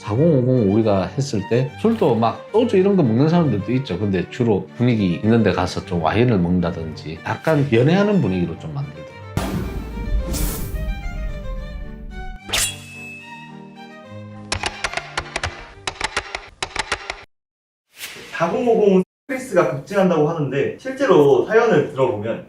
4050 우리가 했을 때 술도 막 소주 이런 거 먹는 사람들도 있죠. 근데 주로 분위기 있는 데 가서 좀 와인을 먹는다든지 약간 연애하는 분위기로 좀 만들더라고요. 4050은 스트레스가 급증한다고 하는데 실제로 사연을 들어보면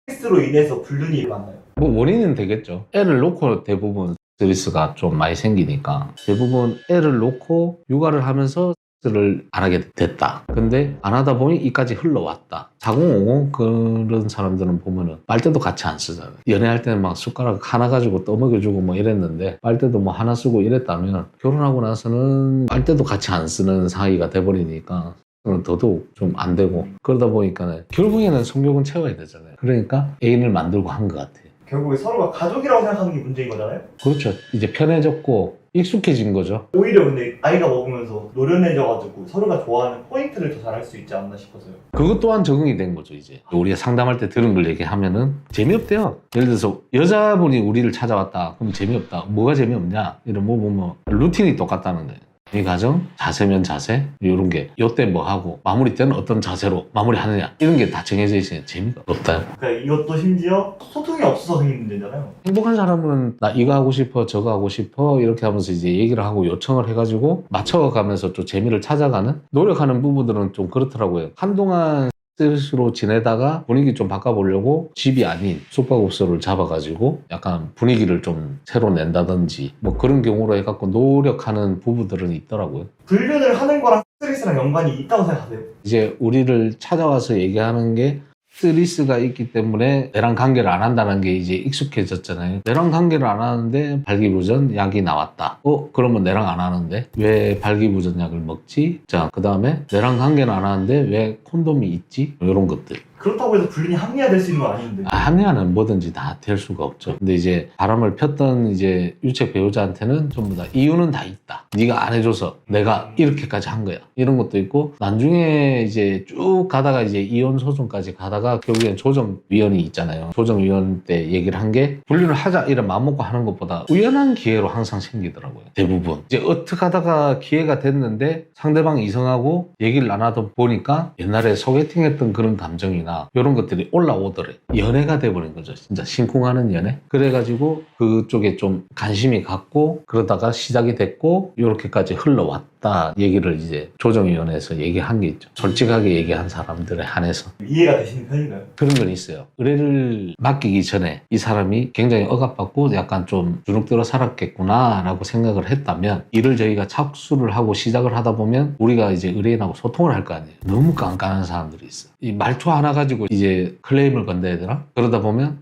스트레스로 인해서 불륜이 많나요? 뭐 원인은 되겠죠. 애를 놓고 대부분 스트레스가 좀 많이 생기니까 대부분 애를 놓고 육아를 하면서 스트레스를 안 하게 됐다. 근데 안 하다 보니 이까지 흘러왔다. 4050 그런 사람들은 보면은 빨대도 같이 안 쓰잖아요. 연애할 때는 막 숟가락 하나 가지고 떠먹여주고 뭐 이랬는데 빨대도 뭐 하나 쓰고 이랬다면 결혼하고 나서는 빨대도 같이 안 쓰는 사이가 돼버리니까 더더욱 좀 안 되고 그러다 보니까 결국에는 성욕은 채워야 되잖아요. 그러니까 애인을 만들고 한 것 같아요. 결국에 서로가 가족이라고 생각하는 게 문제인 거잖아요? 그렇죠. 이제 편해졌고 익숙해진 거죠. 오히려 근데 아이가 먹으면서 노련해져가지고 서로가 좋아하는 포인트를 더 잘할 수 있지 않나 싶어서요. 그것 또한 적응이 된 거죠. 이제 우리가 상담할 때 들은 걸 얘기하면은 재미없대요. 예를 들어서 여자분이 우리를 찾아왔다. 그럼 재미없다. 뭐가 재미없냐? 이러면 뭐 루틴이 똑같다는 거예요. 이 과정, 자세면 자세, 이런 게 요때 뭐 하고 마무리 때는 어떤 자세로 마무리하느냐 이런 게 다 정해져 있으니 재미가 없다. 그러니까 이것도 심지어 소통이 없어서 생긴 문제잖아요. 행복한 사람은 나 이거 하고 싶어 저거 하고 싶어 이렇게 하면서 이제 얘기를 하고 요청을 해가지고 맞춰가면서 또 재미를 찾아가는 노력하는 부부들은 좀 그렇더라고요. 한동안 스트레스로 지내다가 분위기 좀 바꿔보려고 집이 아닌 숙박업소를 잡아가지고 약간 분위기를 좀 새로 낸다든지 뭐 그런 경우로 해갖고 노력하는 부부들은 있더라고요. 불륜을 하는 거랑 스트레스랑 연관이 있다고 생각하세요? 이제 우리를 찾아와서 얘기하는 게 스트레스가 있기 때문에 내랑 관계를 안 한다는 게 이제 익숙해졌잖아요. 내랑 관계를 안 하는데 발기부전 약이 나왔다. 그러면 내랑 안 하는데 왜 발기부전 약을 먹지? 자, 그 다음에 내랑 관계는 안 하는데 왜 콘돔이 있지? 이런 것들. 그렇다고 해서 불륜이 합리화될 수 있는 건 아닌데. 합리화는 뭐든지 다 될 수가 없죠. 근데 이제 바람을 폈던 이제 유책 배우자한테는 전부 다 이유는 다 있다. 네가 안 해줘서 내가 이렇게까지 한 거야. 이런 것도 있고 나중에 이제 쭉 가다가 이제 이혼 소송까지 가다가 결국엔 조정위원이 있잖아요. 조정위원 때 얘기를 한 게 불륜을 하자 이런 마음먹고 하는 것보다 우연한 기회로 항상 생기더라고요. 대부분. 이제 어떻게 하다가 기회가 됐는데 상대방 이성하고 얘기를 안 하다 보니까 옛날에 소개팅했던 그런 감정이나 이런 것들이 올라오더래. 연애가 돼버린 거죠. 진짜 심쿵하는 연애. 그래가지고 그쪽에 좀 관심이 갔고 그러다가 시작이 됐고 이렇게까지 흘러왔다 얘기를 이제 조정위원회에서 얘기한 게 있죠. 솔직하게 얘기한 사람들에 한해서. 이해가 되시는 편인가요? 그런 건 있어요. 의뢰를 맡기기 전에 이 사람이 굉장히 억압받고 약간 좀 주눅들어 살았겠구나 라고 생각을 했다면 이를 저희가 착수를 하고 시작을 하다 보면 우리가 이제 의뢰인하고 소통을 할 거 아니에요. 너무 깐깐한 사람들이 있어요. 이 말투 하나 가지고 이제 클레임을 건다야 되나? 그러다 보면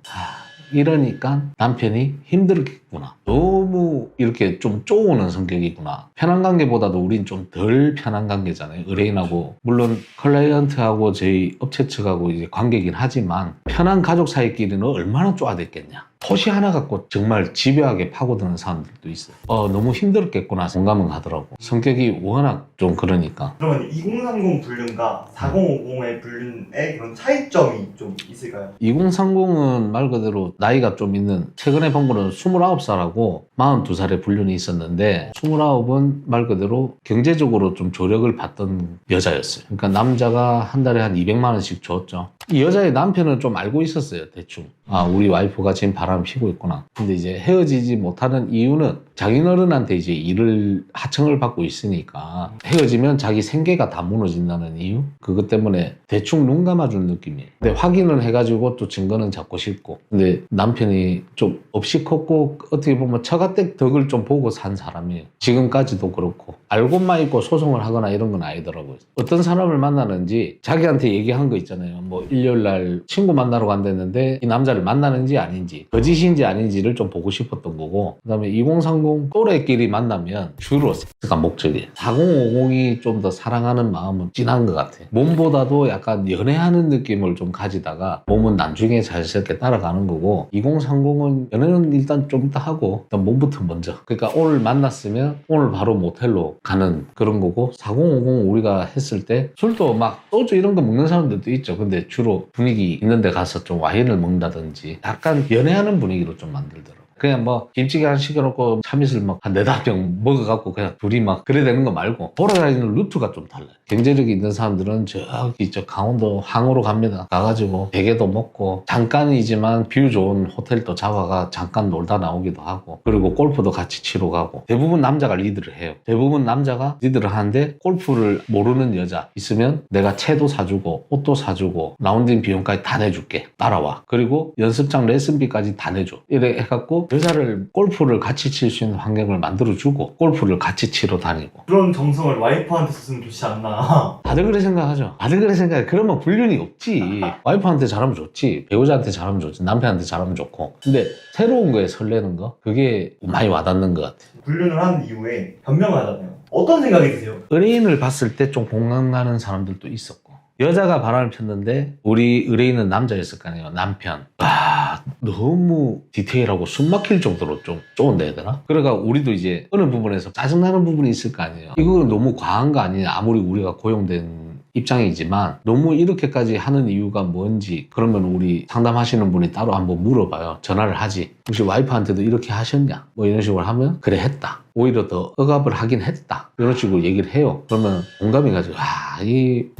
이러니까 남편이 힘들겠구나. 너무 이렇게 좀 쪼우는 성격이구나. 편한 관계보다도 우린 좀 덜 편한 관계잖아요. 의뢰인하고. 물론 클라이언트하고 저희 업체 측하고 이제 관계긴 하지만 편한 가족 사이끼리는 얼마나 쪼아댔겠냐. 토시 하나 갖고 정말 집요하게 파고드는 사람들도 있어요. 너무 힘들었겠구나 공감은 가더라고. 성격이 워낙 좀 그러니까. 그러면 2030 불륜과 4050의 불륜의 그런 차이점이 좀 있을까요? 2030은 말 그대로 나이가 좀 있는 최근에 본 거는 29살하고 42살의 불륜이 있었는데 29은 말 그대로 경제적으로 좀 조력을 받던 여자였어요. 그러니까 남자가 한 달에 한 200만 원씩 줬죠. 이 여자의 남편은 좀 알고 있었어요. 대충. 우리 와이프가 지금 바람 피고 있구나. 근데 이제 헤어지지 못하는 이유는 장인어른한테 이제 일을 하청을 받고 있으니까 헤어지면 자기 생계가 다 무너진다는 이유? 그것 때문에 대충 눈 감아준 느낌이에요. 근데 확인을 해가지고 또 증거는 잡고 싶고. 근데 남편이 좀 없이 컸고 어떻게 보면 처가댁 덕을 좀 보고 산 사람이에요. 지금까지도 그렇고. 알고만 있고 소송을 하거나 이런 건 아니더라고요. 어떤 사람을 만나는지 자기한테 얘기한 거 있잖아요. 뭐 일요일날 친구 만나러 간댔는데 이 남자를 만나는지 아닌지 거짓인지 아닌지를 좀 보고 싶었던 거고 그 다음에 2030 또래끼리 만나면 주로 섹스가 목적이에요. 4050이 좀 더 사랑하는 마음은 진한 것 같아요. 몸보다도 약간 연애하는 느낌을 좀 가지다가 몸은 나중에 자연스럽게 따라가는 거고 2030은 연애는 일단 좀 이따 하고 일단 몸부터 먼저. 그러니까 오늘 만났으면 오늘 바로 모텔로 가는 그런 거고 4050 우리가 했을 때 술도 막 소주 이런 거 먹는 사람들도 있죠. 근데 주로 분위기 있는 데 가서 좀 와인을 먹는다든지 약간 연애하는 분위기로 좀 만들더라고요. 그냥 뭐 김치찌개 한 시켜놓고 참이슬 막 한 4-5병 먹어갖고 그냥 둘이 막 그래 되는 거 말고 돌아다니는 루트가 좀 달라요. 경제력이 있는 사람들은 저기 저 강원도 항으로 갑니다. 가가지고 대게도 먹고 잠깐이지만 뷰 좋은 호텔도 잡아가 잠깐 놀다 나오기도 하고, 그리고 골프도 같이 치러 가고. 대부분 남자가 리드를 해요. 대부분 남자가 리드를 하는데 골프를 모르는 여자 있으면 내가 채도 사주고 옷도 사주고 라운딩 비용까지 다 내줄게, 따라와. 그리고 연습장 레슨비까지 다 내줘. 이래 해갖고 여자를 골프를 같이 칠 수 있는 환경을 만들어주고 골프를 같이 치러 다니고. 그런 정성을 와이프한테 썼으면 좋지 않나. 다들 그래 생각하죠. 다들 그래 생각해. 그러면 불륜이 없지. 와이프한테 잘하면 좋지, 배우자한테 잘하면 좋지, 남편한테 잘하면 좋고. 근데 새로운 거에 설레는 거, 그게 많이 와닿는 것 같아. 불륜을 한 이후에 변명을 하잖아요. 어떤 생각이 드세요? 의뢰인을 봤을 때 좀 공감나는 사람들도 있었고, 여자가 바람을 폈는데 우리 의뢰인은 남자였을 거 아니에요. 남편. 너무 디테일하고 숨 막힐 정도로 좀 좋은데 해야 되나? 그러니까 우리도 이제 어느 부분에서 짜증나는 부분이 있을 거 아니에요. 이거 너무 과한 거 아니냐, 아무리 우리가 고용된 입장이지만. 너무 이렇게까지 하는 이유가 뭔지, 그러면 우리 상담하시는 분이 따로 한번 물어봐요. 전화를 하지. 혹시 와이프한테도 이렇게 하셨냐? 뭐 이런 식으로 하면 그래, 했다. 오히려 더 억압을 하긴 했다, 이런 식으로 얘기를 해요. 그러면 공감이 가지고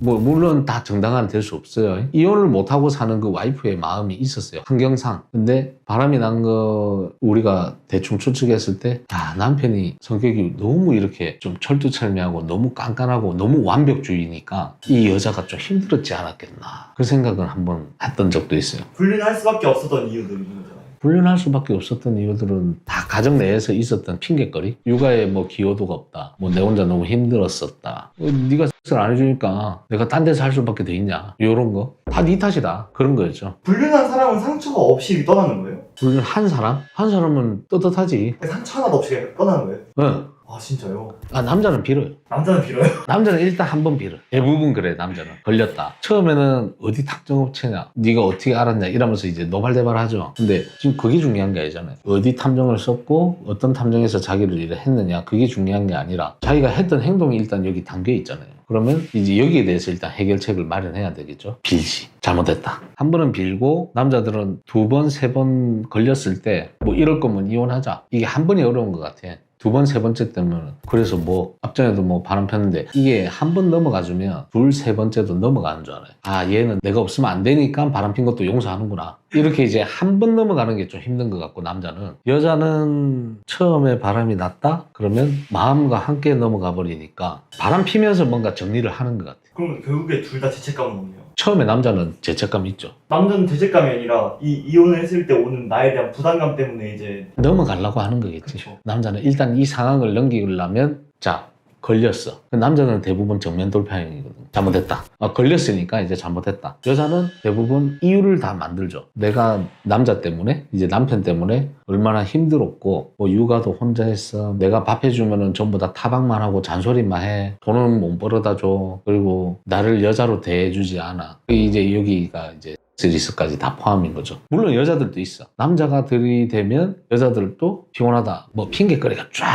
뭐 물론 다 정당화는 될 수 없어요. 이혼을 못하고 사는 그 와이프의 마음이 있었어요, 환경상. 근데 바람이 난 거 우리가 대충 추측했을 때 남편이 성격이 너무 이렇게 좀 철두철미하고 너무 깐깐하고 너무 완벽주의니까 이 여자가 좀 힘들었지 않았겠나, 그 생각은 한번 했던 적도 있어요. 불륜할 수밖에 없었던 이유들이 있는 거잖아요. 불륜할 수밖에 없었던 이유들은 다 가정 내에서 있었던 핑계거리. 육아에 뭐 기여도가 없다, 뭐 내 혼자 너무 힘들었었다, 네가 섹스를 안 해주니까 내가 딴 데서 할 수밖에 더 있냐, 이런 거 다 네 탓이다, 그런 거였죠. 불륜한 사람은 상처가 없이 떠나는 거예요? 불륜한 사람? 한 사람은 떳떳하지. 상처 하나도 없이 그냥 떠나는 거예요? 응. 아 진짜요? 남자는 빌어요. 남자는 빌어요? 남자는 일단 한 번 빌어. 대부분 그래. 남자는 걸렸다, 처음에는 어디 탐정업체냐, 네가 어떻게 알았냐 이러면서 이제 노발대발 하죠. 근데 지금 그게 중요한 게 아니잖아요. 어디 탐정을 썼고 어떤 탐정에서 자기를 일을 했느냐, 그게 중요한 게 아니라 자기가 했던 행동이 일단 여기 담겨 있잖아요. 그러면 이제 여기에 대해서 일단 해결책을 마련해야 되겠죠. 빌지. 잘못했다. 한 번은 빌고, 남자들은 2번, 3번 걸렸을 때 뭐 이럴 거면 이혼하자, 이게 한 번이 어려운 것 같아. 2번, 3번째 때면. 그래서 뭐 앞전에도 뭐 바람 폈는데 이게 한 번 넘어가주면 2, 3번째도 넘어가는 줄 알아요. 얘는 내가 없으면 안 되니까 바람 핀 것도 용서하는구나, 이렇게 이제 한 번 넘어가는 게 좀 힘든 것 같고. 남자는, 여자는 처음에 바람이 났다 그러면 마음과 함께 넘어가 버리니까 바람 피면서 뭔가 정리를 하는 것 같아. 그럼 결국에 둘 다 죄책감은 없네요. 처음에 남자는 죄책감이 있죠. 남자는 죄책감이 아니라 이혼을 했을 때 오는 나에 대한 부담감 때문에 이제 넘어가려고 하는 거겠지. 그쵸. 남자는 일단 이 상황을 넘기려면, 자, 걸렸어. 남자는 대부분 정면 돌파형이거든. 잘못했다. 걸렸으니까 이제 잘못했다. 여자는 대부분 이유를 다 만들죠. 내가 남자 때문에, 이제 남편 때문에 얼마나 힘들었고, 뭐 육아도 혼자 했어, 내가 밥 해주면은 전부 다 타박만 하고 잔소리만 해, 돈은 못 벌어다 줘, 그리고 나를 여자로 대해주지 않아. 이제 여기가 이제 리스까지 다 포함인 거죠. 물론 여자들도 있어. 남자가 들이대면 여자들도 피곤하다, 뭐 핑계거리가 쫙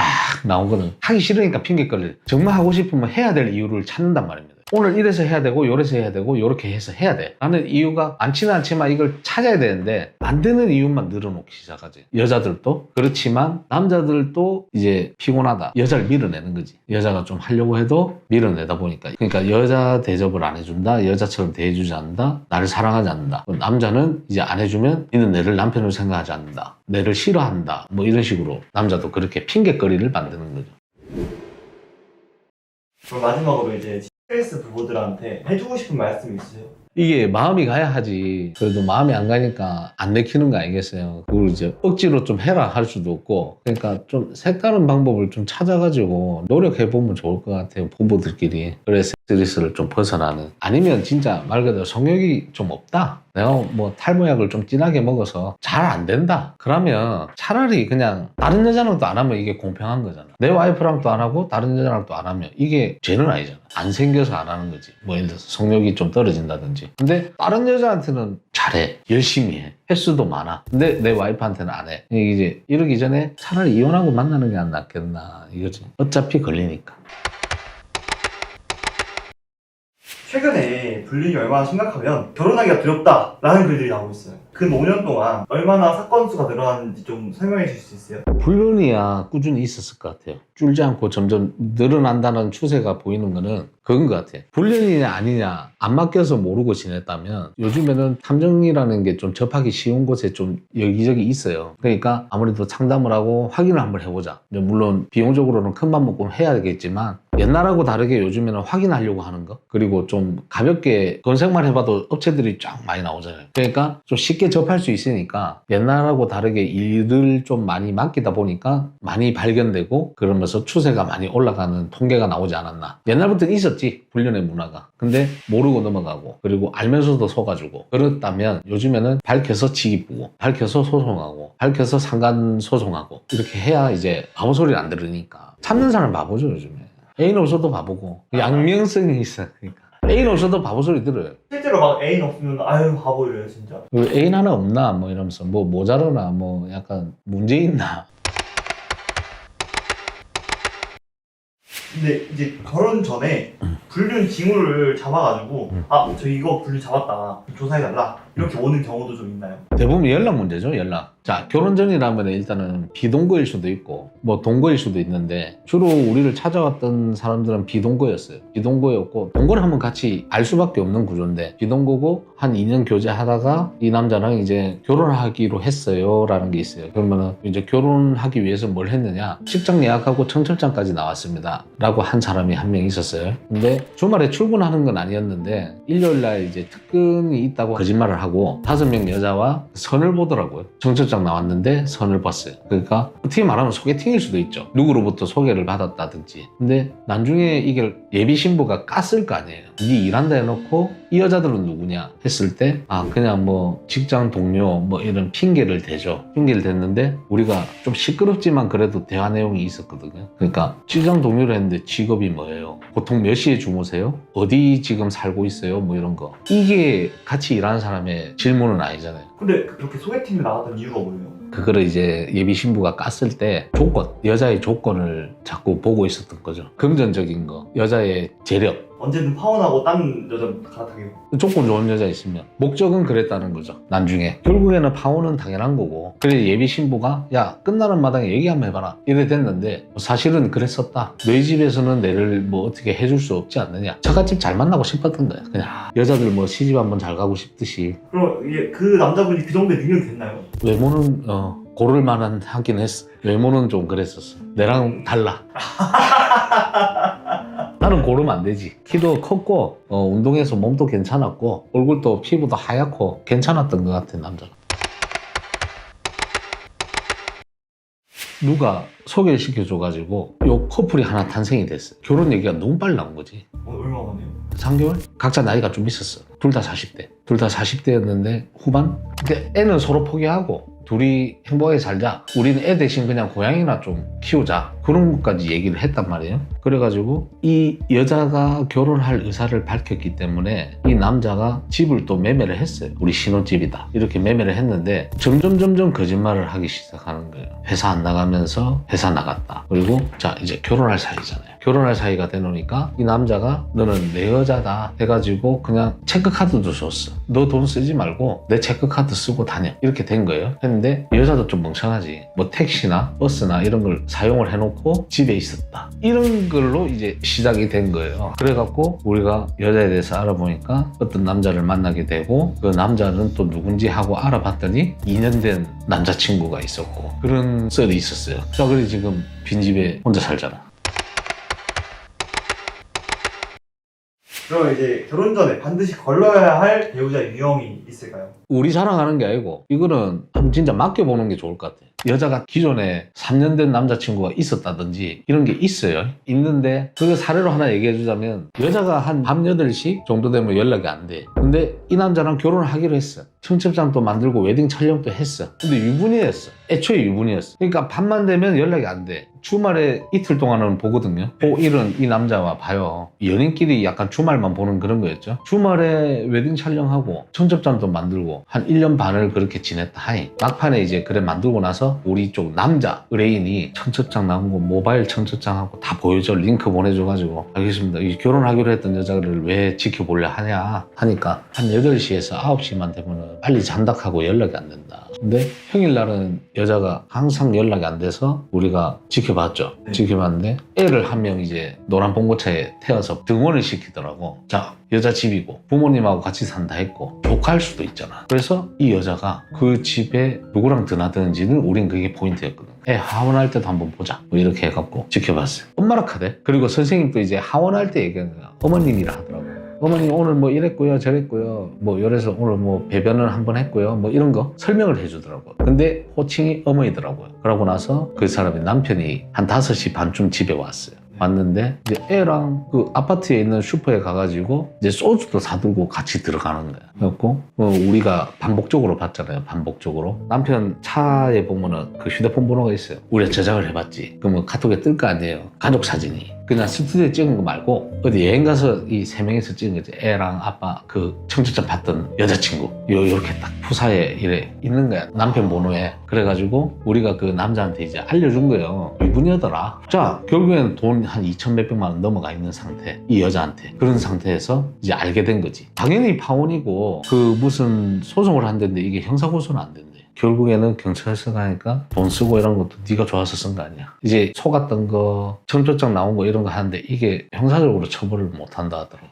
나오거든. 하기 싫으니까 핑계거리. 정말 하고 싶으면 해야 될 이유를 찾는단 말입니다. 오늘 이래서 해야 되고 요래서 해야 되고 요렇게 해서 해야 돼 라는 이유가 많지는 않지만 이걸 찾아야 되는데, 안 되는 이유만 늘어놓기 시작하지. 여자들도 그렇지만 남자들도 이제 피곤하다, 여자를 밀어내는 거지. 여자가 좀 하려고 해도 밀어내다 보니까. 그러니까 여자 대접을 안 해준다, 여자처럼 대해주지 않는다, 나를 사랑하지 않는다. 남자는 이제 안 해주면 니는 내를 남편으로 생각하지 않는다, 내를 싫어한다, 뭐 이런 식으로 남자도 그렇게 핑계거리를 만드는 거죠. 그럼 마지막으로 이제 스트레스 부부들한테 해주고 싶은 말씀이 있으세요? 이게 마음이 가야 하지. 그래도 마음이 안 가니까 안 내키는 거 아니겠어요. 그걸 이제 억지로 좀 해라 할 수도 없고. 그러니까 좀 색다른 방법을 좀 찾아가지고 노력해보면 좋을 것 같아요, 부부들끼리. 그래 스트레스를 좀 벗어나는. 아니면 진짜 말 그대로 성욕이 좀 없다, 내가 뭐 탈모약을 좀 진하게 먹어서 잘 안 된다, 그러면 차라리 그냥 다른 여자랑 또 안 하면 이게 공평한 거잖아. 내 와이프랑 또 안 하고 다른 여자랑 또 안 하면 이게 죄는 아니잖아. 안 생겨서 안 하는 거지. 뭐 예를 들어서 성욕이 좀 떨어진다든지. 근데 다른 여자한테는 잘해, 열심히 해, 횟수도 많아. 근데 내 와이프한테는 안 해. 이제 이러기 전에 차라리 이혼하고 만나는 게 안 낫겠나 이거지. 어차피 걸리니까. 최근에 불륜이 얼마나 심각하면 결혼하기가 두렵다라는 글들이 나오고 있어요. 그 5년 동안 얼마나 사건 수가 늘어났는지 좀 설명해 주실 수 있어요? 불륜이야 꾸준히 있었을 것 같아요. 줄지 않고 점점 늘어난다는 추세가 보이는 거는 그건 것 같아요. 불륜이냐 아니냐 안 맡겨서 모르고 지냈다면 요즘에는 탐정이라는 게 좀 접하기 쉬운 곳에 좀 여기저기 있어요. 그러니까 아무래도 상담을 하고 확인을 한번 해보자. 물론 비용적으로는 큰 맘 먹고 해야 되겠지만 옛날하고 다르게 요즘에는 확인하려고 하는 거, 그리고 좀 가볍게 검색만 해봐도 업체들이 쫙 많이 나오잖아요. 그러니까 좀 쉽게 접할 수 있으니까 옛날하고 다르게 일을 좀 많이 맡기다 보니까 많이 발견되고 그러면서 추세가 많이 올라가는 통계가 나오지 않았나. 옛날부터 있었지, 불륜의 문화가. 근데 모르고 넘어가고 그리고 알면서도 속아주고 그렇다면 요즘에는 밝혀서 지기쁘고 밝혀서 소송하고 밝혀서 상간 소송하고 이렇게 해야 이제 바보 소리를 안 들으니까 참는 사람 바보죠 요즘에. 애인 없어도 바보고 양명성이 있어. 그러니까 애인 없어도 바보 소리 들어요. 실제로 막 애인 없으면 아유 바보 이래요 진짜. 애인 하나 없나 뭐 이러면서 뭐 모자라나 뭐 약간 문제 있나. 근데 이제 결혼 전에 불륜 징후를 잡아가지고 아 저 이거 불륜 잡았다 조사해달라 이렇게 오는 경우도 좀 있나요? 대부분 연락 문제죠, 연락. 자, 결혼 전이라면 일단은 비동거일 수도 있고 뭐 동거일 수도 있는데 주로 우리를 찾아왔던 사람들은 비동거였어요. 비동거였고 동거를 하면 같이 알 수밖에 없는 구조인데 비동거고 한 2년 교제하다가 이 남자랑 이제 결혼하기로 했어요 라는 게 있어요. 그러면은 이제 결혼하기 위해서 뭘 했느냐, 식장 예약하고 청첩장까지 나왔습니다 라고 한 사람이 한 명 있었어요. 근데 주말에 출근하는 건 아니었는데 일요일날 이제 특근이 있다고 거짓말을 하고 5명 여자와 선을 보더라고요. 청첩장 나왔는데 선을 봤어요. 그러니까 어떻게 말하면 소개팅일 수도 있죠. 누구로부터 소개를 받았다든지. 근데 나중에 이게 예비 신부가 깠을 거 아니에요. 네 일한다 해놓고 이 여자들은 누구냐 했을 때 아 그냥 뭐 직장 동료 뭐 이런 핑계를 대죠. 핑계를 댔는데 우리가 좀 시끄럽지만 그래도 대화 내용이 있었거든요. 그러니까 직장 동료를 했는데 직업이 뭐예요? 보통 몇 시에 주무세요? 어디 지금 살고 있어요? 뭐 이런 거. 이게 같이 일하는 사람의 질문은 아니잖아요. 근데 그렇게 소개팅이 나왔던 이유가 뭐예요? 그거를 이제 예비 신부가 깠을 때 조건, 여자의 조건을 자꾸 보고 있었던 거죠. 금전적인 거, 여자의 재력, 언제든 파혼하고 딴 여자 갈아타기고. 조건 좋은 여자 있으면 목적은 그랬다는 거죠. 나중에 결국에는 파혼은 당연한 거고 그래 예비 신부가 야 끝나는 마당에 얘기 한번 해봐라 이래 됐는데 사실은 그랬었다. 너희 집에서는 내를 뭐 어떻게 해줄 수 없지 않느냐. 처갓집 잘 만나고 싶었던 거야. 그냥 여자들 뭐 시집 한번 잘 가고 싶듯이. 그럼 이게 그 남자분이 그 정도의 능력이 됐나요? 외모는 고를 만한 하긴 했어. 외모는 좀 그랬었어. 내랑 달라. 나는 고르면 안 되지. 키도 컸고 운동해서 몸도 괜찮았고 얼굴도 피부도 하얗고 괜찮았던 것 같아 남자가. 누가 소개를 시켜줘가지고 요 커플이 하나 탄생이 됐어. 결혼 얘기가 너무 빨리 나온 거지. 얼마 만에요? 3개월? 각자 나이가 좀 있었어. 둘 다 40대. 둘 다 40대였는데 후반? 근데 애는 서로 포기하고 둘이 행복하게 살자. 우리는 애 대신 그냥 고양이나 좀 키우자. 그런 것까지 얘기를 했단 말이에요. 그래가지고 이 여자가 결혼할 의사를 밝혔기 때문에 이 남자가 집을 또 매매를 했어요. 우리 신혼집이다. 이렇게 매매를 했는데 점점 거짓말을 하기 시작하는 거예요. 회사 안 나가면서 회사 나갔다. 그리고 자 이제 결혼할 사이잖아요. 결혼할 사이가 되놓으니까 이 남자가 너는 내 여자다 해가지고 그냥 체크카드도 줬어. 너 돈 쓰지 말고 내 체크카드 쓰고 다녀. 이렇게 된 거예요. 했는데 여자도 좀 멍청하지. 뭐 택시나 버스나 이런 걸 사용을 해놓고 집에 있었다. 이런 걸로 이제 시작이 된 거예요. 그래갖고 우리가 여자에 대해서 알아보니까 어떤 남자를 만나게 되고 그 남자는 또 누군지 하고 알아봤더니 2년 된 남자친구가 있었고 그런 썰이 있었어요. 자, 그래 지금 빈집에 혼자 살잖아. 그럼 이제 결혼 전에 반드시 걸러야 할 배우자 유형이 있을까요? 우리 자랑하는 게 아니고 이거는 한번 진짜 맡겨보는 게 좋을 것 같아요. 여자가 기존에 3년 된 남자친구가 있었다든지 이런 게 있어요. 있는데 그거 사례로 하나 얘기해 주자면 여자가 한 밤 8시 정도 되면 연락이 안 돼. 근데 이 남자랑 결혼을 하기로 했어. 청첩장도 만들고 웨딩 촬영도 했어. 근데 유부녀였어. 애초에 유부녀였어. 그러니까 밤만 되면 연락이 안 돼. 주말에 이틀 동안은 보거든요. 일은 이 남자와 봐요. 연인끼리 약간 주말만 보는 그런 거였죠. 주말에 웨딩 촬영하고 청첩장도 만들고 한 1년 반을 그렇게 지냈다 하이. 막판에 이제 그래 만들고 나서 우리 쪽 남자 의뢰인이 청첩장 나온 거 모바일 청첩장하고 다 보여줘. 링크 보내줘가지고 알겠습니다. 이 결혼하기로 했던 여자를 왜 지켜볼래 하냐 하니까 한 8시에서 9시만 되면 빨리 잔닥하고 연락이 안 된다. 근데 평일날은 여자가 항상 연락이 안 돼서 우리가 지켜봤죠. 네. 지켜봤는데 애를 한 명 이제 노란 봉고차에 태워서 등원을 시키더라고. 자, 여자 집이고 부모님하고 같이 산다 했고 조카일 수도 있잖아. 그래서 이 여자가 그 집에 누구랑 드나드는지는 우린 그게 포인트였거든. 애 하원할 때도 한번 보자. 뭐 이렇게 해갖고 지켜봤어요. 엄마라 카대. 그리고 선생님도 이제 하원할 때 얘기하는 거야. 어머님이라 하더라고. 어머니 오늘 뭐 이랬고요 저랬고요 뭐 이래서 오늘 뭐 배변을 한번 했고요 뭐 이런 거 설명을 해주더라고요. 근데 호칭이 어머니더라고요. 그러고 나서 그 사람의 남편이 한 5시 반쯤 집에 왔어요. 왔는데 이제 애랑 그 아파트에 있는 슈퍼에 가가지고 이제 소주도 사들고 같이 들어가는 거야. 그래갖고 우리가 반복적으로 봤잖아요. 반복적으로 남편 차에 보면은 그 휴대폰 번호가 있어요. 우리가 저장을 해봤지. 그러면 카톡에 뜰 거 아니에요. 가족 사진이. 그냥 스튜디오에 찍은 거 말고 어디 여행 가서 이 3명이서 찍은 거지. 애랑 아빠 그 청첩장 받던 여자친구 요렇게 딱 푸사에 이래 있는 거야. 남편 번호에. 그래가지고 우리가 그 남자한테 이제 알려준 거예요. 유부녀더라. 자, 결국에는 돈 한 2천 몇백만 원 넘어가 있는 상태. 이 여자한테. 그런 상태에서 이제 알게 된 거지. 당연히 파혼이고 그 무슨 소송을 한다는데 이게 형사고소는 안 된대. 결국에는 경찰서 가니까 돈 쓰고 이런 것도 네가 좋아서 쓴 거 아니야. 이제 속았던 거, 청첩장 나온 거 이런 거 하는데 이게 형사적으로 처벌을 못 한다 하더라고.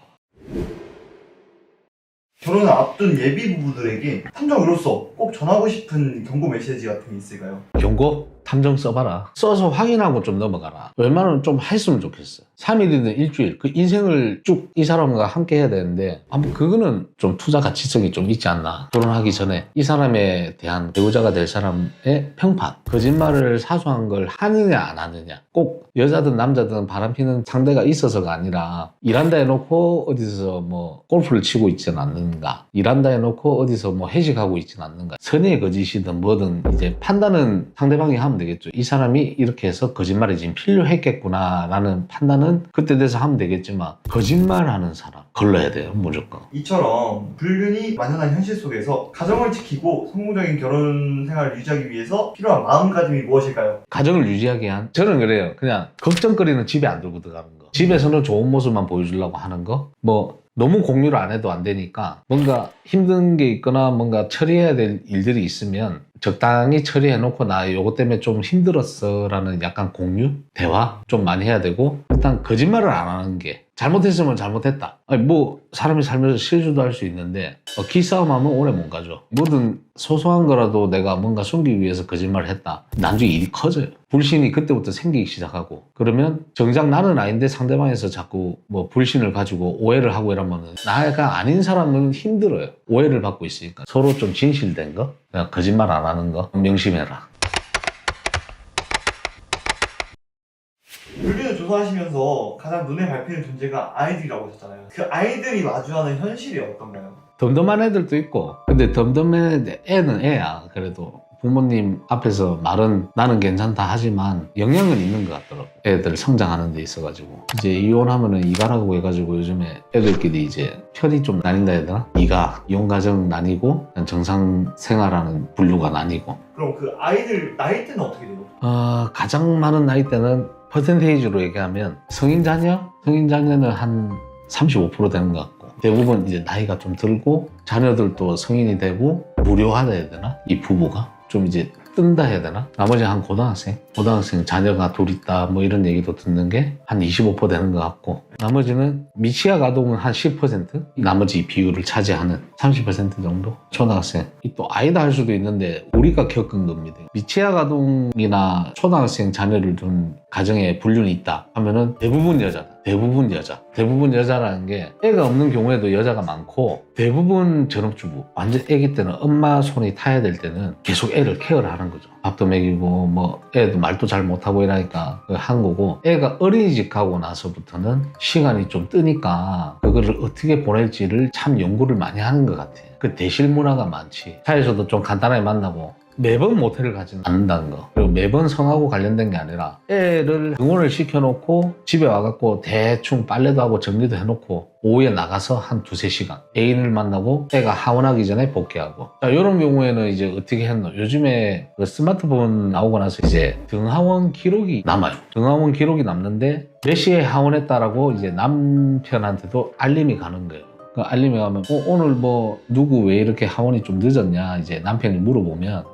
결혼을 앞둔 예비 부부들에게 탐정으로서 꼭 전하고 싶은 경고 메시지 같은 게 있을까요? 경고? 탐정 써봐라. 써서 확인하고 좀 넘어가라. 웬만하면 좀 했으면 좋겠어. 3일이든 일주일. 그 인생을 쭉 이 사람과 함께 해야 되는데 아무 그거는 좀 투자 가치성이 좀 있지 않나. 결혼하기 전에 이 사람에 대한 배우자가 될 사람의 평판. 거짓말을 사소한 걸 하느냐 안 하느냐. 꼭 여자든 남자든 바람피는 상대가 있어서가 아니라 일한다 해놓고 어디서 뭐 골프를 치고 있지는 않는가. 일한다 해놓고 어디서 뭐 회식하고 있지는 않는가. 선의의 거짓이든 뭐든 이제 판단은 상대방이 하면 되겠죠. 이 사람이 이렇게 해서 거짓말이 지금 필요했겠구나 라는 판단은 그때 돼서 하면 되겠지만 거짓말하는 사람 걸러야 돼요. 무조건. 이처럼 불륜이 만연한 현실 속에서 가정을 지키고 성공적인 결혼 생활을 유지하기 위해서 필요한 마음가짐이 무엇일까요? 가정을 유지하게 한 저는 그래요. 그냥 걱정거리는 집에 안 들고 들어가는 거. 집에서는 좋은 모습만 보여주려고 하는 거. 뭐 너무 공유를 안 해도 안 되니까 뭔가 힘든 게 있거나 뭔가 처리해야 될 일들이 있으면 적당히 처리해놓고 나 요거 때문에 좀 힘들었어 라는 약간 공유? 대화? 좀 많이 해야 되고 일단 거짓말을 안 하는 게 잘못했으면 잘못했다. 아니 뭐 사람이 살면서 실수도 할 수 있는데 기싸움하면 오래 못 가죠. 뭐든 소소한 거라도 내가 뭔가 숨기기 위해서 거짓말을 했다. 나중에 일이 커져요. 불신이 그때부터 생기기 시작하고 그러면 정작 나는 아닌데 상대방에서 자꾸 뭐 불신을 가지고 오해를 하고 이러면 나가 아닌 사람은 힘들어요. 오해를 받고 있으니까 서로 좀 진실된 거 그냥 거짓말 안 하는 거 명심해라. 불륜을 조사하시면서 가장 눈에 밟히는 존재가 아이들이라고 하셨잖아요. 그 아이들이 마주하는 현실이 어떤가요? 덤덤한 애들도 있고 근데 덤덤한 애는 애야. 그래도 부모님 앞에서 말은 나는 괜찮다 하지만 영향은 있는 것 같더라고. 애들 성장하는 데 있어가지고 이제 이혼하면은 이가라고 해가지고 요즘에 애들끼리 이제 편이 좀 나뉜다 해야 되나? 이가 이혼가정 나뉘고 정상 생활하는 분류가 나뉘고. 그럼 그 아이들 나이대는 어떻게 돼요? 가장 많은 나이대는 퍼센테이지로 얘기하면 성인 자녀는 한 35% 되는 것 같고 대부분 이제 나이가 좀 들고 자녀들도 성인이 되고 무료하다 해야 되나? 이 부부가 좀 이제 뜬다 해야 되나? 나머지 한 고등학생 자녀가 둘 있다 뭐 이런 얘기도 듣는 게 한 25% 되는 것 같고 나머지는 미취학 아동은 한 10% 나머지 비율을 차지하는 30% 정도 초등학생 또 아이다 할 수도 있는데 우리가 겪은 겁니다. 미취학 아동이나 초등학생 자녀를 둔 가정에 불륜이 있다 하면은 대부분 여자다. 대부분 여자. 대부분 여자라는 게 애가 없는 경우에도 여자가 많고 대부분 전업주부. 완전 애기 때는 엄마 손이 타야 될 때는 계속 애를 케어를 하는 거죠. 밥도 먹이고 뭐 애도 말도 잘 못하고 이러니까 한 거고 애가 어린이집 가고 나서부터는 시간이 좀 뜨니까 그거를 어떻게 보낼지를 참 연구를 많이 하는 것 같아요. 그 대실 문화가 많지. 차에서도 좀 간단하게 만나고 매번 모텔을 가지는 않는다는 거. 그리고 매번 성하고 관련된 게 아니라 애를 등원을 시켜놓고 집에 와갖고 대충 빨래도 하고 정리도 해놓고 오후에 나가서 한 2-3시간 애인을 만나고 애가 하원하기 전에 복귀하고. 자, 이런 경우에는 이제 어떻게 했노? 요즘에 그 스마트폰 나오고 나서 이제 등하원 기록이 남아요. 등하원 기록이 남는데 몇 시에 하원했다라고 이제 남편한테도 알림이 가는 거예요. 그 알림이 가면 오늘 뭐 누구 왜 이렇게 하원이 좀 늦었냐 이제 남편이 물어보면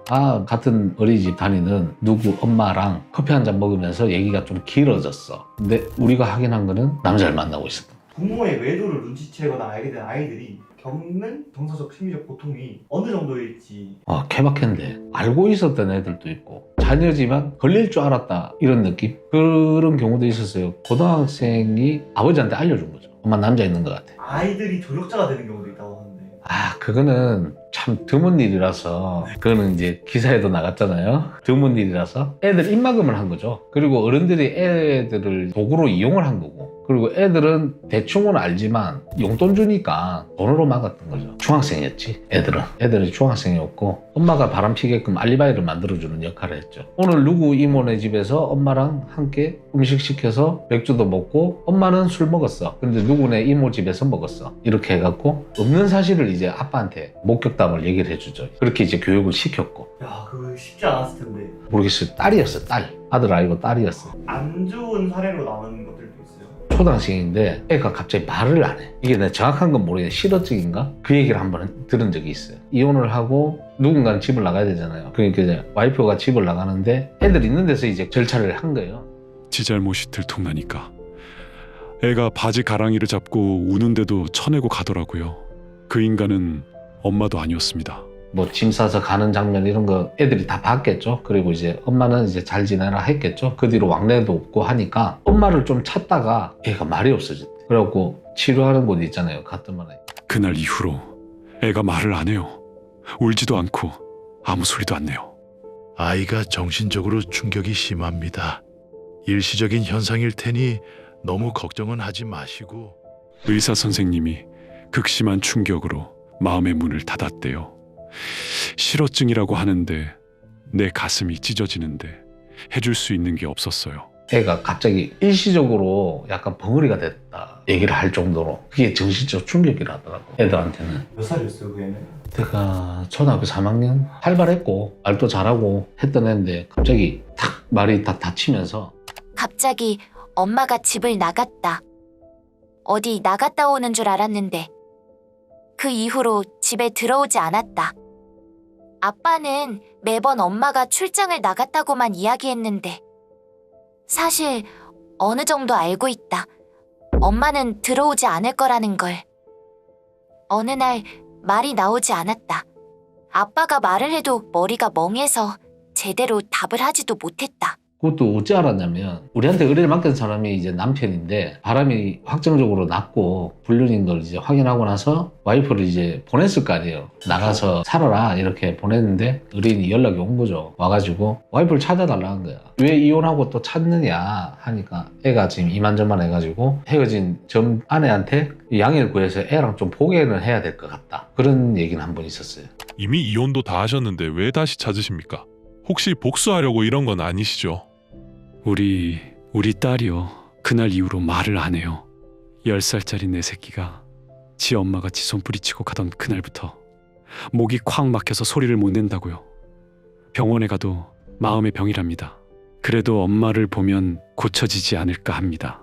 같은 어린이집 다니는 누구 엄마랑 커피 한 잔 먹으면서 얘기가 좀 길어졌어. 근데 우리가 확인한 거는 남자를 만나고 있었다. 부모의 외도를 눈치채거나 알게 된 아이들이 겪는 정서적 심리적 고통이 어느 정도일지. 케바케인데 알고 있었던 애들도 있고 자녀지만 걸릴 줄 알았다 이런 느낌? 그런 경우도 있었어요. 고등학생이 아버지한테 알려준 거죠. 엄마 남자 있는 것 같아. 아이들이 조력자가 되는 경우도 있다고 하는데. 그거는 참 드문 일이라서 그거는 이제 기사에도 나갔잖아요. 드문 일이라서 애들 입막음을 한 거죠. 그리고 어른들이 애들을 도구로 이용을 한 거고 그리고 애들은 대충은 알지만 용돈 주니까 돈으로 막았던 거죠. 중학생이었지 애들은 중학생이었고 엄마가 바람피게끔 알리바이를 만들어주는 역할을 했죠. 오늘 누구 이모네 집에서 엄마랑 함께 음식 시켜서 맥주도 먹고 엄마는 술 먹었어. 근데 누구네 이모 집에서 먹었어. 이렇게 해갖고 없는 사실을 이제 아빠한테 목격담을 얘기를 해주죠. 그렇게 이제 교육을 시켰고. 야, 그거 쉽지 않았을 텐데. 모르겠어요. 딸이었어. 딸. 아들 아니고 딸이었어. 안 좋은 사례로 남은 것들도 있어요. 초등학생인데 애가 갑자기 말을 안 해. 이게 내가 정확한 건 모르겠는데 실어증인가? 그 얘기를 한번 들은 적이 있어요. 이혼을 하고 누군가는 집을 나가야 되잖아요. 그러니까 이제 와이프가 집을 나가는데 애들 있는 데서 이제 절차를 한 거예요. 지 잘못이 들통나니까 애가 바지 가랑이를 잡고 우는데도 쳐내고 가더라고요. 그 인간은 엄마도 아니었습니다. 뭐 짐 싸서 가는 장면 이런 거 애들이 다 봤겠죠. 그리고 이제 엄마는 이제 잘 지내라 했겠죠. 그 뒤로 왕래도 없고 하니까 엄마를 좀 찾다가 애가 말이 없어졌대. 그래갖고 치료하는 곳 있잖아요. 갔더만 그날 이후로 애가 말을 안 해요. 울지도 않고 아무 소리도 안 내요. 아이가 정신적으로 충격이 심합니다. 일시적인 현상일 테니 너무 걱정은 하지 마시고. 의사 선생님이 극심한 충격으로 마음의 문을 닫았대요. 실어증이라고 하는데 내 가슴이 찢어지는데 해줄 수 있는 게 없었어요. 애가 갑자기 일시적으로 약간 벙어리가 됐다 얘기를 할 정도로 그게 정신적 충격이라더라고. 애들한테는. 몇 살이었어요, 그 애는? 내가 초등학교 3학년 활발했고 말도 잘하고 했던 애인데 갑자기 탁 말이 다 닫히면서 갑자기 엄마가 집을 나갔다. 어디 나갔다 오는 줄 알았는데 그 이후로 집에 들어오지 않았다. 아빠는 매번 엄마가 출장을 나갔다고만 이야기했는데 사실 어느 정도 알고 있다. 엄마는 들어오지 않을 거라는 걸. 어느 날 말이 나오지 않았다. 아빠가 말을 해도 머리가 멍해서 제대로 답을 하지도 못했다. 그것도 어찌 알았냐면 우리한테 의뢰를 맡긴 사람이 이제 남편인데 바람이 확정적으로 났고 불륜인 걸 이제 확인하고 나서 와이프를 이제 보냈을 거 아니에요. 나가서 살아라 이렇게 보냈는데 의뢰인이 연락이 온 거죠. 와가지고 와이프를 찾아달라는 거야. 왜 이혼하고 또 찾느냐 하니까 애가 지금 이만저만 해가지고 헤어진 전 아내한테 양해를 구해서 애랑 좀 보게는 해야 될 것 같다. 그런 얘기는 한 번 있었어요. 이미 이혼도 다 하셨는데 왜 다시 찾으십니까? 혹시 복수하려고 이런 건 아니시죠? 우리 딸이요. 그날 이후로 말을 안 해요. 10살짜리 내 새끼가 지 엄마가 지 손 뿌리치고 가던 그날부터 목이 콱 막혀서 소리를 못 낸다고요. 병원에 가도 마음의 병이랍니다. 그래도 엄마를 보면 고쳐지지 않을까 합니다.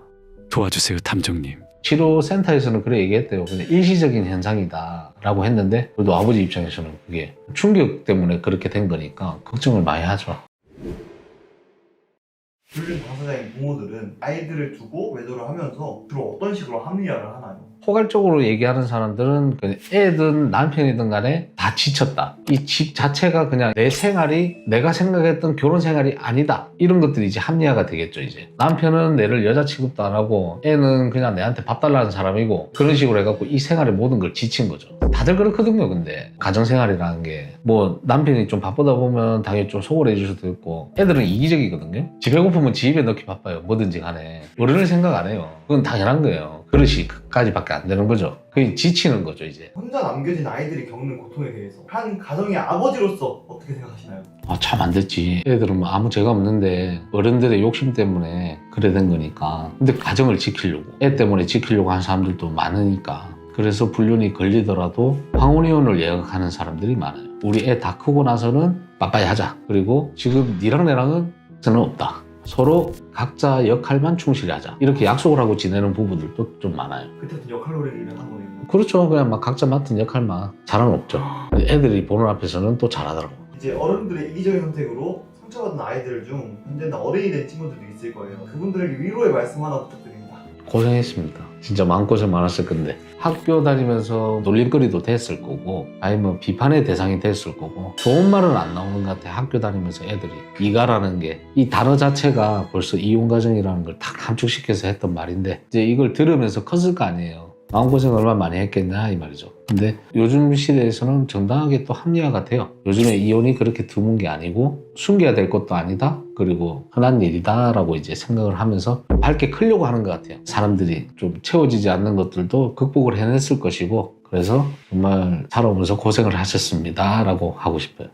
도와주세요, 탐정님. 치료센터에서는 그래 얘기했대요. 그냥 일시적인 현상이다 라고 했는데 그래도 아버지 입장에서는 그게 충격 때문에 그렇게 된 거니까 걱정을 많이 하죠. 불륜 당사 당사자인 부모들은 아이들을 두고 외도를 하면서 주로 어떤 식으로 합리화를 하나요? 포괄적으로 얘기하는 사람들은 그 애든 남편이든 간에 다 지쳤다. 이 집 자체가 그냥 내 생활이 내가 생각했던 결혼 생활이 아니다. 이런 것들이 이제 합리화가 되겠죠, 이제. 남편은 내를 여자 취급도 안 하고 애는 그냥 내한테 밥 달라는 사람이고 그런 식으로 해갖고 이 생활의 모든 걸 지친 거죠. 다들 그렇거든요, 근데. 가정생활이라는 게. 뭐 남편이 좀 바쁘다 보면 당연히 좀 소홀해 줄 수도 있고 애들은 이기적이거든요. 집 배고프면 지 입에 넣기 바빠요. 뭐든지 간에. 어른을 생각 안 해요. 그건 당연한 거예요. 그릇이까지밖에 안 되는 거죠. 그게 지치는 거죠, 이제. 혼자 남겨진 아이들이 겪는 고통에 대해서 한 가정의 아버지로서 어떻게 생각하시나요? 참 안 됐지. 애들은 뭐 아무 죄가 없는데 어른들의 욕심 때문에 그래 된 거니까. 근데 가정을 지키려고 애 때문에 지키려고 하는 사람들도 많으니까. 그래서 불륜이 걸리더라도 황혼이혼을 예약하는 사람들이 많아요. 우리 애 다 크고 나서는 빠빠이 하자. 그리고 지금 니랑 내랑은 저는 없다. 서로 각자 역할만 충실히 하자. 이렇게 약속을 하고 지내는 부부들도 좀 많아요. 그때부터 역할놀이를 한 거네요. 그렇죠. 그냥 막 각자 맡은 역할만. 잘은 없죠. 애들이 보는 앞에서는 또 잘하더라고. 이제 어른들의 이기적인 선택으로 상처받은 아이들 중 현재는 어른이 된 친구들도 있을 거예요. 그분들에게 위로의 말씀 하나 부탁드립니다. 고생했습니다. 진짜 마음고생 많았을 건데 학교 다니면서 놀림거리도 됐을 거고 아니면 비판의 대상이 됐을 거고 좋은 말은 안 나오는 것 같아. 학교 다니면서 애들이 이가라는 게 이 단어 자체가 벌써 이혼가정이라는 걸 딱 함축시켜서 했던 말인데 이제 이걸 들으면서 컸을 거 아니에요. 마음고생 얼마나 많이 했겠냐 이 말이죠. 근데 요즘 시대에서는 정당하게 또 합리화가 돼요. 요즘에 이혼이 그렇게 드문 게 아니고 숨겨야 될 것도 아니다. 그리고 흔한 일이다 라고 이제 생각을 하면서 밝게 크려고 하는 것 같아요. 사람들이 좀 채워지지 않는 것들도 극복을 해냈을 것이고 그래서 정말 살아오면서 고생을 하셨습니다 라고 하고 싶어요.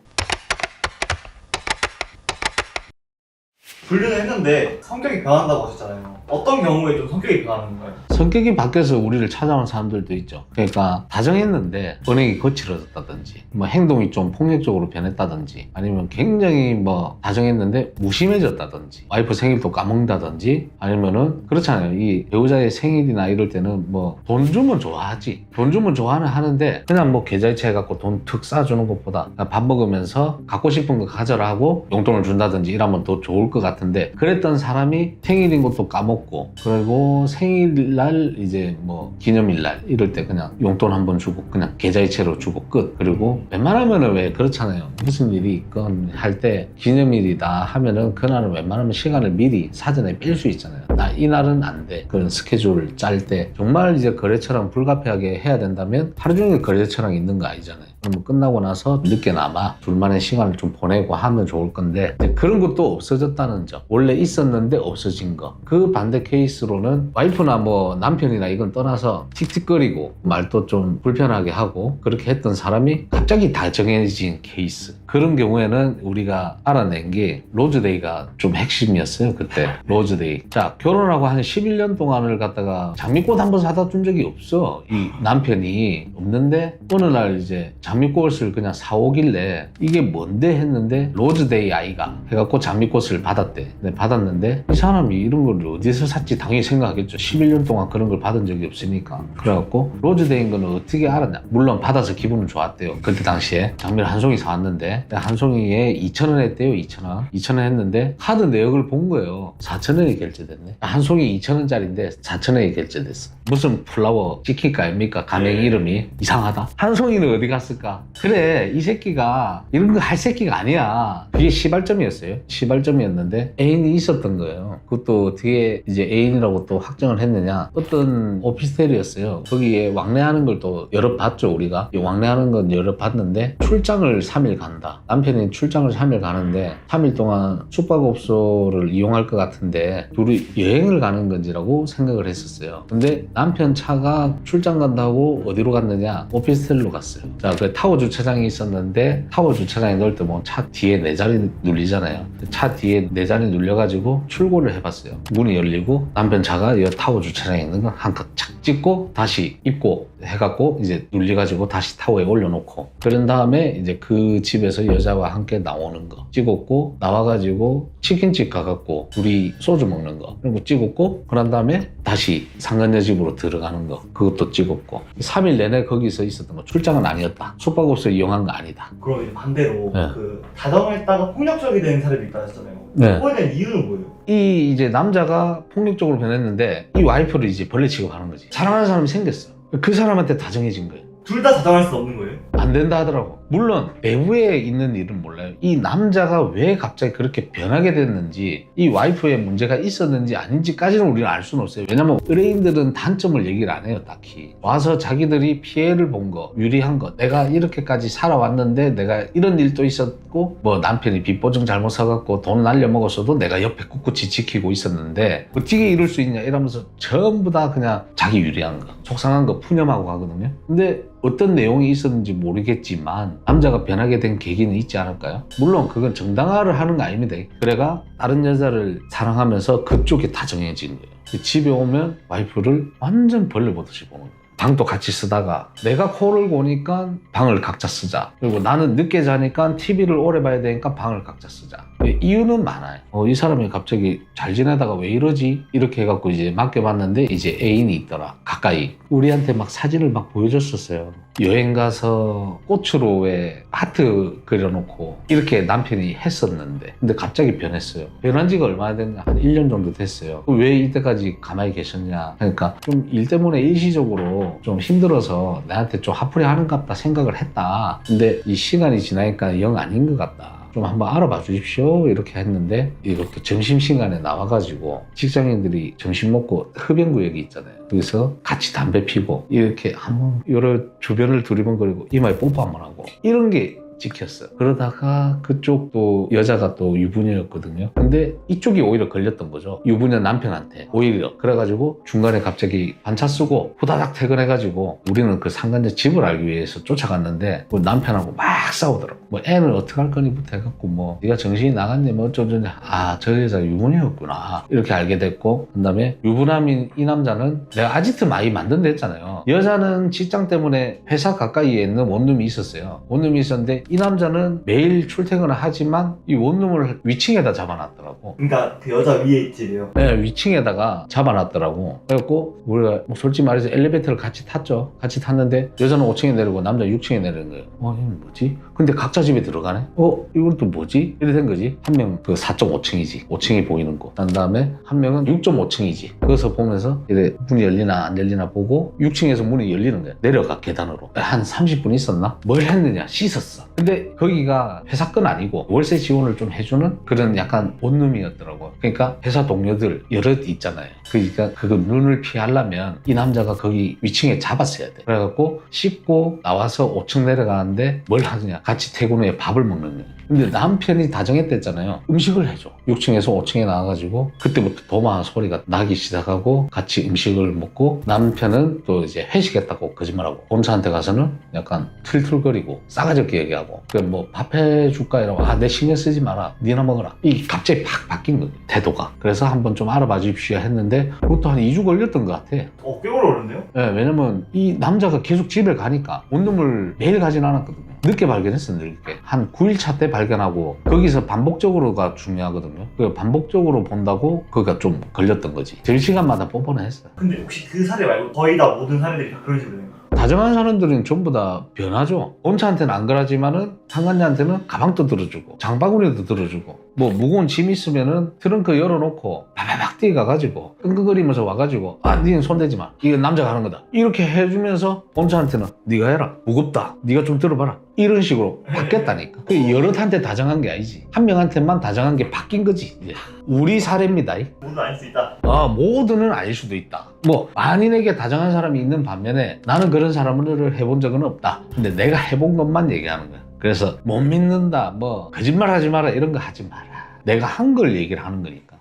불륜을 했는데 성격이 변한다고 하셨잖아요. 어떤 경우에 좀 성격이 변하는 건가요? 성격이 바뀌어서 우리를 찾아오는 사람들도 있죠. 그러니까 다정했는데 언행이 거칠어졌다든지 뭐 행동이 좀 폭력적으로 변했다든지 아니면 굉장히 뭐 다정했는데 무심해졌다든지 와이프 생일도 까먹는다든지 아니면은 그렇잖아요. 이 배우자의 생일이나 이럴 때는 뭐 돈 주면 좋아하지. 돈 주면 좋아는 하는데 그냥 뭐 계좌이체 해갖고 돈 툭 쏴주는 것보다 밥 먹으면서 갖고 싶은 거 가져라 하고 용돈을 준다든지 이러면 더 좋을 것 같은데 그랬던 사람이 생일인 것도 까먹고 그리고 생일날 이제 뭐 기념일날 이럴 때 그냥 용돈 한번 주고 그냥 계좌이체로 주고 끝. 그리고 웬만하면은 왜 그렇잖아요. 무슨 일이 있건 할 때 기념일이다 하면은 그날은 웬만하면 시간을 미리 사전에 뺄 수 있잖아요. 나 이날은 안 돼. 그런 스케줄을 짤 때 정말 이제 거래처랑 불가피하게 해야 된다면 하루 종일 거래처랑 있는 거 아니잖아요. 그럼 끝나고 나서 늦게나마 둘만의 시간을 좀 보내고 하면 좋을 건데 그런 것도 없어졌다는 점. 원래 있었는데 없어진 거. 그 반대 케이스로는 와이프나 뭐 남편이나 이건 떠나서 틱틱거리고 말도 좀 불편하게 하고 그렇게 했던 사람이 갑자기 다정해진 케이스. 그런 경우에는 우리가 알아낸 게 로즈데이가 좀 핵심이었어요. 그때 로즈데이. 자, 결혼하고 한 11년 동안을 갖다가 장미꽃 한 번 사다 준 적이 없어. 이 남편이 없는데 어느 날 이제 장미꽃을 그냥 사오길래 이게 뭔데 했는데 로즈데이 아이가 해갖고 장미꽃을 받았대. 네, 받았는데 이 사람이 이런 걸 어디서 샀지 당연히 생각하겠죠. 11년 동안 그런 걸 받은 적이 없으니까. 그래갖고 로즈데이인 거는 어떻게 알았냐. 물론 받아서 기분은 좋았대요. 그때 당시에 장미를 한 송이 사왔는데 한 송이에 2,000원 했대요. 2,000원 2,000원 했는데 카드 내역을 본 거예요. 4,000원이 결제됐네. 한 송이 2,000원짜리인데 4,000원이 결제됐어. 무슨 플라워 찍힐까 아닙니까? 가명 이름이 이상하다. 한 송이는 어디 갔을까? 그래 이 새끼가 이런 거 할 새끼가 아니야. 그게 시발점이었어요. 시발점이었는데 애인이 있었던 거예요. 그것도 어떻게 이제 애인이라고 또 확정을 했느냐. 어떤 오피스텔이었어요. 거기에 왕래하는 걸 또 여러 봤죠. 우리가 왕래하는 건 여러 봤는데 출장을 3일 간다. 남편이 출장을 3일 가는데 3일 동안 숙박업소를 이용할 것 같은데 둘이 여행을 가는 건지라고 생각을 했었어요. 근데 남편 차가 출장 간다고 어디로 갔느냐? 오피스텔로 갔어요. 자, 그 타워 주차장이 있었는데 타워 주차장에 넣을 때 뭐 차 뒤에 네 자리 눌리잖아요. 차 뒤에 네 자리 눌려가지고 출고를 해봤어요. 문이 열리고 남편 차가 이 타워 주차장에 있는 거 한 칸 착 찍고 다시 입고 해갖고 이제 눌려가지고 다시 타워에 올려놓고 그런 다음에 이제 그 집에서 여자와 함께 나오는 거 찍었고 나와가지고 치킨집 가갖고 둘이 소주 먹는 거 그리고 찍었고 그런 다음에 다시 상간녀 집으로 들어가는 거 그것도 찍었고 3일 내내 거기서 있었던 거 출장은 아니었다. 숙박업소 이용한 거 아니다. 그럼 이제 반대로 네. 그 다정했다가 폭력적이 된 사람이 있다 하셨잖아요. 네. 그거에 대한 이유는 뭐예요? 이 이제 남자가 폭력적으로 변했는데 이 와이프를 이제 벌레 취급하는 거지. 사랑하는 사람이 생겼어. 그 사람한테 다정해진 거예요. 둘 다 다정할 수 없는 거예요? 안 된다 하더라고. 물론 내부에 있는 일은 몰라요. 이 남자가 왜 갑자기 그렇게 변하게 됐는지, 이 와이프의 문제가 있었는지 아닌지까지는 우리는 알 수는 없어요. 왜냐면 의뢰인들은 단점을 얘기를 안 해요, 딱히. 와서 자기들이 피해를 본 거, 유리한 거, 내가 이렇게까지 살아왔는데 내가 이런 일도 있었고, 뭐 남편이 빚보증 잘못 사갖고 돈 날려먹었어도 내가 옆에 꿋꿋이 지키고 있었는데 어떻게 이럴 수 있냐 이러면서 전부 다 그냥 자기 유리한 거, 속상한 거 푸념하고 가거든요. 근데 어떤 내용이 있었는지 모르겠지만 남자가 변하게 된 계기는 있지 않을까요? 물론 그건 정당화를 하는 거 아닙니다. 그래가 다른 여자를 사랑하면서 그쪽에 다정해진 거예요. 집에 오면 와이프를 완전 벌레 보듯이 보는 거예요. 방도 같이 쓰다가 내가 코를 고니까 방을 각자 쓰자. 그리고 나는 늦게 자니까 TV를 오래 봐야 되니까 방을 각자 쓰자. 이유는 많아요. 이 사람이 갑자기 잘 지내다가 왜 이러지? 이렇게 해갖고 이제 맡겨봤는데 이제 애인이 있더라. 가까이. 우리한테 막 사진을 막 보여줬었어요. 여행 가서 꽃으로 왜 하트 그려놓고 이렇게 남편이 했었는데 근데 갑자기 변했어요. 변한 지가 얼마나 됐냐? 한 1년 정도 됐어요. 왜 이때까지 가만히 계셨냐? 그러니까 좀 일 때문에 일시적으로 좀 힘들어서 나한테 좀 화풀이 하는갑다 생각을 했다. 근데 이 시간이 지나니까 영 아닌 것 같다. 좀 한번 알아봐 주십시오 이렇게 했는데 이렇게 점심시간에 나와가지고 직장인들이 점심 먹고 흡연구역이 있잖아요. 거기서 같이 담배 피고 이렇게 한번 여러 주변을 두리번거리고 이마에 뽀뽀 한번 하고 이런 게 찍혔어. 그러다가 그쪽도 여자가 또 유부녀였거든요. 근데 이쪽이 오히려 걸렸던 거죠. 유부녀 남편한테 오히려. 그래가지고 중간에 갑자기 반차 쓰고 후다닥 퇴근해가지고 우리는 그 상간녀 집을 알기 위해서 쫓아갔는데 그 남편하고 막 싸우더라고. 뭐 애는 어떡할 거니부터 해갖고 뭐 네가 정신이 나갔네 뭐 어쩌저쩌. 아, 저 여자 유부녀였구나 이렇게 알게 됐고, 그 다음에 유부남인 이 남자는 내가 아지트 많이 만든다 했잖아요. 여자는 직장 때문에 회사 가까이에 있는 원룸이 있었어요. 원룸이 있었는데 이 남자는 매일 출퇴근을 하지만 이 원룸을 위층에다 잡아놨더라고. 그러니까 그 여자 위에 있지래요. 네, 위층에다가 잡아놨더라고. 그래갖고 우리가 뭐 솔직히 말해서 엘리베이터를 같이 탔죠. 같이 탔는데 여자는 5층에 내리고 남자 6층에 내리는 거예요. 이건 뭐지? 근데 각자 집에 들어가네? 이건 또 뭐지? 이래 된 거지. 한 명 그 4.5층이지. 5층이 보이는 거. 그 다음에 한 명은 6.5층이지. 거기서 보면서 이래 문이 열리나 안 열리나 보고 6층에서 문이 열리는 거야. 내려가 계단으로. 한 30분 있었나? 뭘 했느냐? 씻었어. 근데 거기가 회사 건 아니고 월세 지원을 좀 해주는 그런 약간 원룸이었더라고. 그러니까 회사 동료들 여럿 있잖아요. 그러니까 그거 눈을 피하려면 이 남자가 거기 위층에 잡았어야 돼. 그래갖고 씻고 나와서 5층 내려가는데 뭘 하느냐? 같이 퇴근 후에 밥을 먹는 거예요. 근데 남편이 다정했댔잖아요. 음식을 해줘. 6층에서 5층에 나와가지고 그때부터 도마 소리가 나기 시작하고 같이 음식을 먹고, 남편은 또 이제 회식했다고 거짓말하고 본사한테 가서는 약간 툴툴거리고 싸가지 없게 얘기하고, 뭐 밥 해줄까 이러고 내 신경 쓰지 마라, 니나 먹어라. 이게 갑자기 팍 바뀐 거예요, 태도가. 그래서 한번 좀 알아봐 주십시오 했는데 그것도 한 2주 걸렸던 것 같아. 꽤 오래 걸렸네요. 네, 왜냐면 이 남자가 계속 집에 가니까 원룸을 매일 가진 않았거든요. 늦게 발견했어, 늦게. 한 9일차 때 발견하고, 거기서 반복적으로가 중요하거든요. 그 반복적으로 본다고 그가 좀 걸렸던 거지. 점심시간마다 뽀뽀는 했어요. 근데 혹시 그 사례 말고 거의 다 모든 사례들이 다 그런 식으로 돼요? 다정한 사람들은 전부 다 변하죠. 본차한테는 안 그러지만은 상간녀한테는 가방도 들어주고 장바구니도 들어주고, 뭐 무거운 짐 있으면은 트렁크 열어놓고 바바박 뛰어가가지고 끙끙거리면서 와가지고 니는 손대지 마, 이건 남자가 하는 거다 이렇게 해주면서 본차한테는 네가 해라, 무겁다, 네가 좀 들어봐라, 이런 식으로 바뀌었다니까. 그 여럿한테 다정한 게 아니지, 한 명한테만 다정한 게 바뀐 거지. 이제 우리 사례입니다. 모두 아닐 수 있다. 모두는 아닐 수도 있다. 뭐 만인에게 다정한 사람이 있는 반면에 나는 그런 사람을 해본 적은 없다. 근데 내가 해본 것만 얘기하는 거야. 그래서 못 믿는다, 뭐 거짓말 하지 마라 이런 거 하지 마라. 내가 한 걸 얘기를 하는 거니까.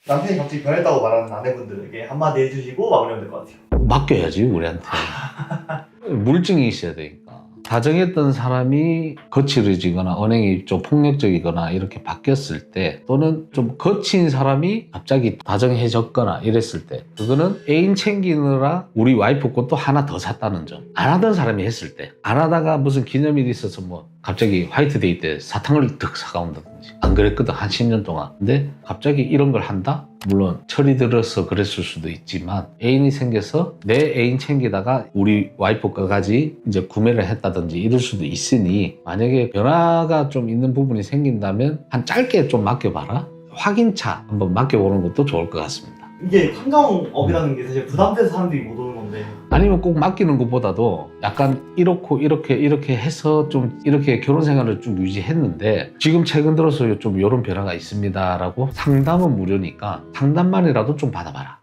남편이 갑자기 변했다고 말하는 아내분들에게 한마디 해주시고 마무리하면 될 것 같아요. 맡겨야지, 우리한테. 물증이 있어야 되니까. 다정했던 사람이 거칠어지거나 언행이 좀 폭력적이거나 이렇게 바뀌었을 때, 또는 좀 거친 사람이 갑자기 다정해졌거나 이랬을 때, 그거는 애인 챙기느라 우리 와이프 것도 하나 더 샀다는 점. 안 하던 사람이 했을 때, 안 하다가 무슨 기념일이 있어서 뭐 갑자기 화이트데이 때 사탕을 득 사가온다든지 안 그랬거든 한 10년 동안. 근데 갑자기 이런 걸 한다? 물론 철이 들어서 그랬을 수도 있지만 애인이 생겨서 내 애인 챙기다가 우리 와이프까지 이제 구매를 했다든지 이럴 수도 있으니 만약에 변화가 좀 있는 부분이 생긴다면 한 짧게 좀 맡겨봐라. 확인차 한번 맡겨보는 것도 좋을 것 같습니다. 이게 탐정업이라는 게 사실 부담돼서 사람들이 못 오는 건데 아니면 꼭 맡기는 것보다도 약간 이렇고 이렇게 해서 좀 이렇게 결혼 생활을 쭉 유지했는데 지금 최근 들어서 좀 이런 변화가 있습니다라고 상담은 무료니까 상담만이라도 좀 받아봐라.